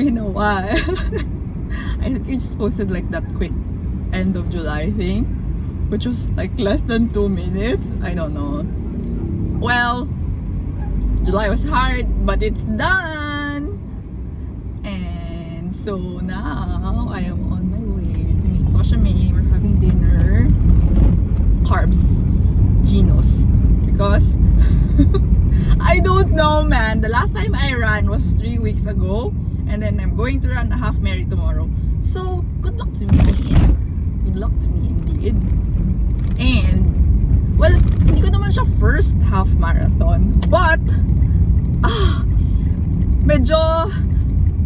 been a while. I think I just posted like that quick end of July thing, which was like less than 2 minutes. I don't know. Well, July was hard, but it's done. And so now I am on my way to meet Tosha May. We're having dinner. Carbs. Geno's. Because I don't know, man. The last time I ran was 3 weeks ago. And then I'm going to run a half marathon tomorrow. So, good luck to me. Good luck to me indeed. And, well, hindi ko naman siya first half marathon. But, medyo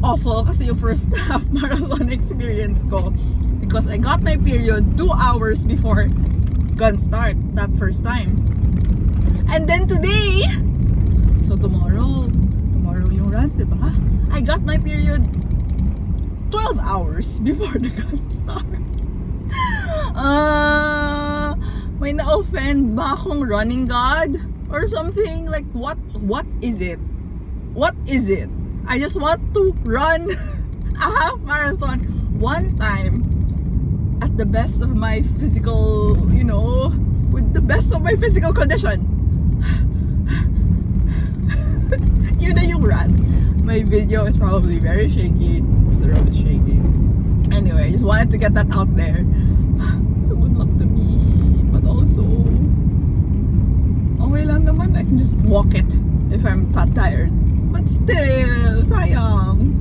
awful kasi yung first half marathon experience ko. Because I got my period 2 hours before gun start that first time. And then today, so tomorrow yung run, diba? I got my period 12 hours before the gun start. May na-offend ba akong running god? Or something? Like, what is it? What is it? I just want to run a half marathon one time at the best of my physical, with the best of my physical condition. Yun na yung run. My video is probably very shaky because the road is shaky. Anyway, I just wanted to get that out there. So good luck to me. But also, okay lang naman. I can just walk it if I'm that tired. But still, sayang.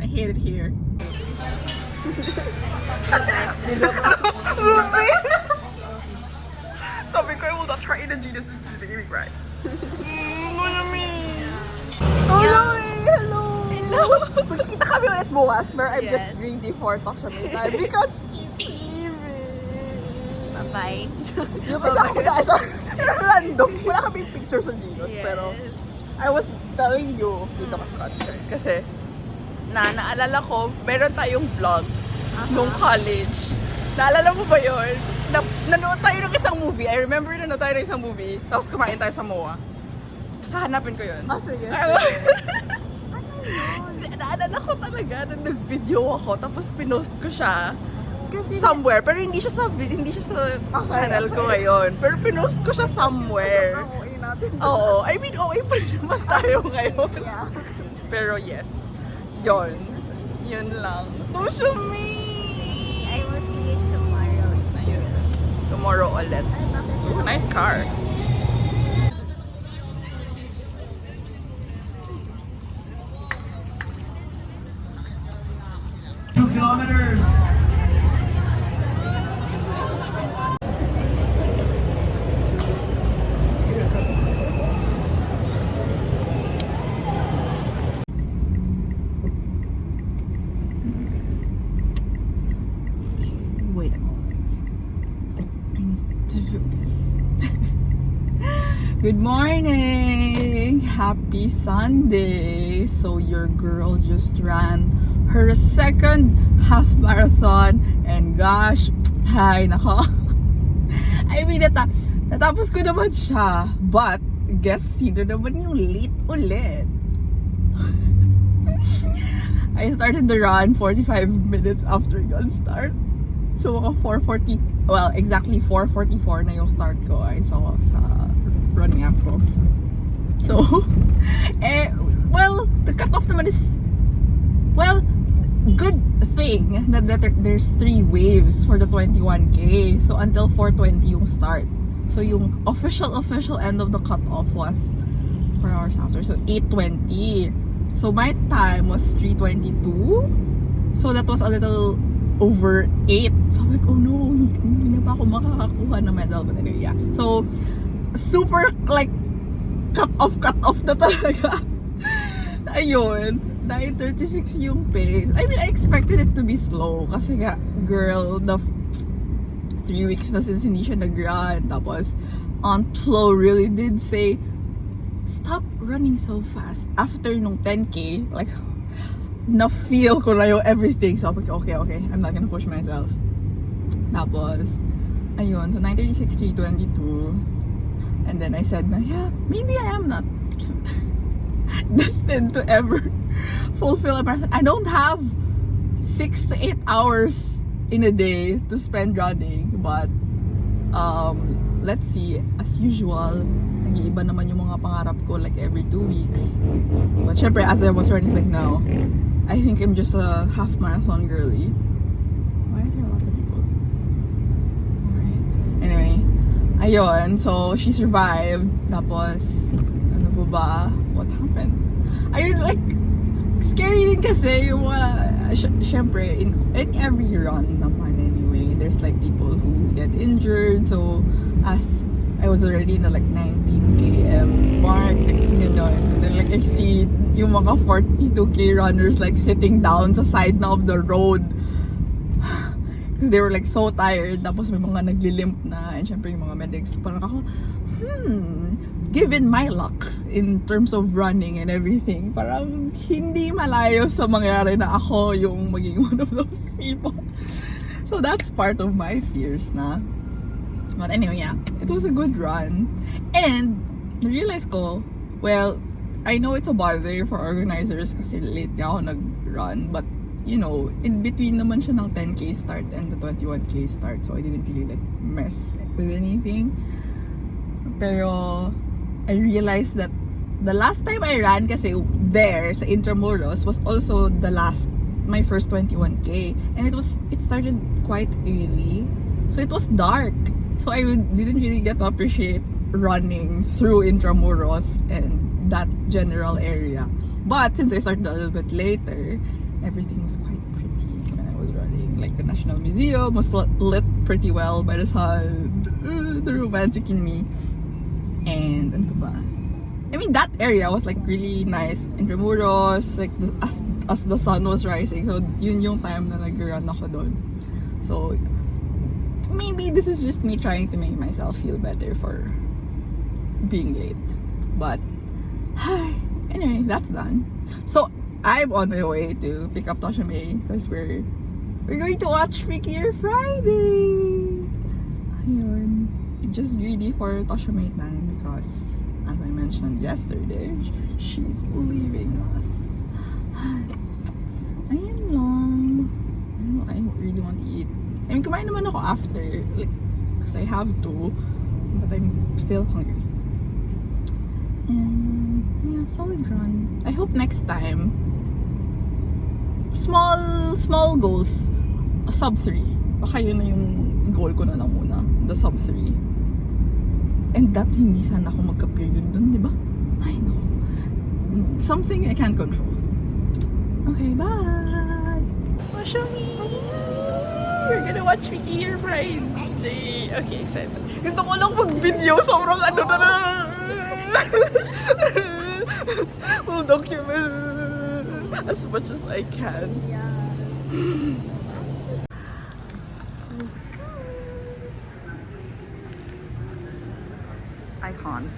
I hate it here. Sabi ko, I will not try in a Genius and she's making me cry. Hello! Magkikita kami ulit bukas, but I'm just greedy for Tosha May time because she's leaving. Bye-bye. Yung isa ako na sa random. Wala kaming picture sa Genius, pero I was telling you dito ka sa concert. Kasi, naalala ko, meron tayong vlog nung college. Naalala mo ba yun? Nanood tayo ng isang movie. I remember nanood tayo ng isang movie. Tapos kumain tayo sa MOA. Hahanapin ko yun. Sige. Ano yun? Naalala ko talaga na nag-video ako. Tapos pinost ko siya Kasi somewhere. Pero hindi siya sa channel ko ngayon. Pero pinost ko siya somewhere. OA natin. Oo. I mean, OA pa naman tayo ngayon. Yeah. Pero yes. Yun. Yun lang. Tosha May! I will see you tomorrow. Ayun. Tomorrow ulit. Ooh, nice car. Kilometers. Wait a moment. I need to focus. Good morning! Happy Sunday! So your girl just ran her second half marathon and gosh, hay nako. I mean, natapos ko naman siya, but guess sino naman yung late ulit? I started the run 45 minutes after gun start. So mga 4:40, well, exactly 4:44 na yung start ko. I saw sa running app ko. So, well, the cutoff naman is, well, good thing that there's 3 waves for the 21K. So until 4:20 yung start. So yung official end of the cutoff was 4 hours after. So 8:20. So my time was 3:22. So that was a little over 8. So I'm like, oh no, hindi na pa ako makakakuha ng medal. But anyway, yeah. So super like cut off na talaga. Ayun. 9:36 yung pace. I mean, I expected it to be slow. Kasi nga, girl, the 3 weeks na since hindi siya nag-run. Tapos, Aunt Flo really did say, stop running so fast. After nung 10K, like, na-feel ko na yung everything. So, okay, I'm not gonna push myself. Tapos, ayun. So, 9:36, 3:22. And then I said na, yeah, maybe I am not destined to ever fulfill a marathon. I don't have 6 to 8 hours in a day to spend running, but let's see. As usual, nag-iiba naman yung mga pangarap ko like every 2 weeks. But syempre, as I was running like now, I think I'm just a half marathon girly. Why is there a lot of people? Okay. Anyway, ayun. So, she survived. Tapos, ano po ba? What happened? Ayun, like, scary din kasi yung syempre, in every run naman anyway, there's like people who get injured. So, as I was already in the like 19 km mark, gano'n. And then like I see yung mga 42k runners like sitting down sa side na of the road. Because they were like so tired. Tapos may mga naglilimp na. And syempre yung mga medics. Parang ako, given my luck in terms of running and everything, parang hindi malayo sa mangyari na ako yung maging one of those people. So that's part of my fears na. But anyway, yeah, it was a good run. And realize ko, well, I know it's a bother for organizers kasi late nga ako nag-run, but you know, in between naman siya ng 10k start and the 21k start, so I didn't really like mess with anything. Pero I realized that the last time I ran kasi there sa Intramuros was also my first 21k, and it started quite early, so it was dark. So I didn't really get to appreciate running through Intramuros and that general area. But since I started a little bit later, everything was quite pretty when I was running. Like the National Museum was lit pretty well by the sun, the romantic in me. And ano ba? I mean, that area was like really nice. Intramuros, like as the sun was rising. So yun yung time na nag-run ako doon. So maybe this is just me trying to make myself feel better for being late. But anyway, that's done. So I'm on my way to pick up Tasha May because we're going to watch Freakier Friday. Ayun. Just greedy for Tasha May time because, as I mentioned yesterday, she's leaving us. Ayun lang. I don't know, I really want to eat. I mean, kumain naman ako after, like, because I have to, but I'm still hungry. And, yeah, solid run. I hope next time, small goals, a sub 3. Baka yun na yung goal ko na lang muna, the sub 3. And that hindi sana ako magka-period dun, di ba? I know. Something I can't control. Okay, bye! Show me! We're gonna watch Freakier Friday. Okay, excited. Gusto ko lang mag-video. Sobrang ano na. We'll document as much as I can. Icons.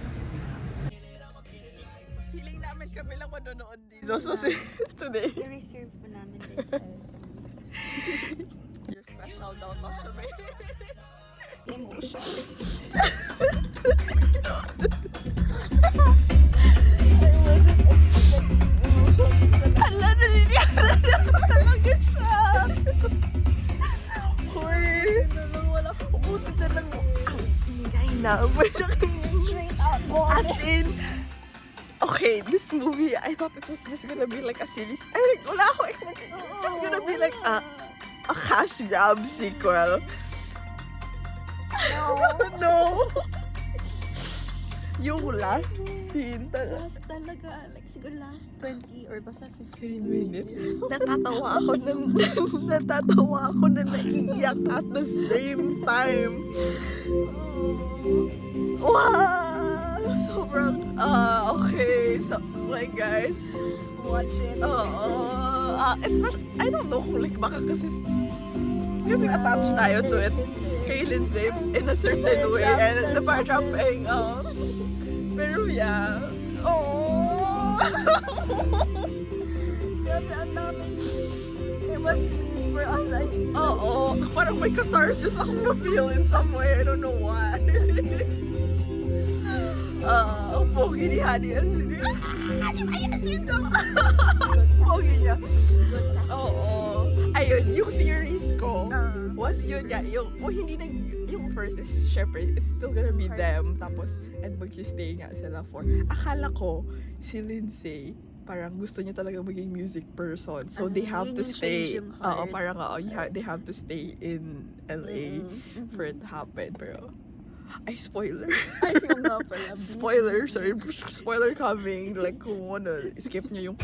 Feeling namin kami lang manonood dito today. I-reserve po namin dito. You're special daw, Tasha May. Emotions. I wasn't expecting emotions. Hala, naniniyaran niya talaga siya. Hoy, wala ko. Buti na lang ang ingay namin. Straight up, boy. As in, okay, this movie, I thought it was just gonna be like a series. I like, wala akong expecting. It's just gonna be like a cash grab sequel. No. Yung last scene Talaga, like siguro last 20 or basta 15 minutes. minutes. Natatawa ako na naiiyak at the same time. Wow! Sobrang, okay. So, like guys, Watch it. especially, I don't know kung like baka kasi attached tayo to it kay Lindsay in a certain way and the part jumping, pero yeah, Grabe, ang daming it was made for us, I think. parang may catharsis akong na-feel in some way, I don't know why. Ang pogi ni Honey Asin. Si Honey Asin to! Pogi niya. Good cast. Oo. Ayun, yung theories ko Ah. was yun nga, yung, yung first is syempre, it's still gonna be Hearts. them, tapos, and magsistay nga sila for, akala ko, si Lindsay, parang gusto niya talaga maging music person, so they have yun to yung stay, change yung heart. parang, they have to stay in LA for it to happen, pero, ay, spoiler. Ay, yung nga pala. Spoiler, sorry, spoiler coming, like, kung ano, skip niyo yung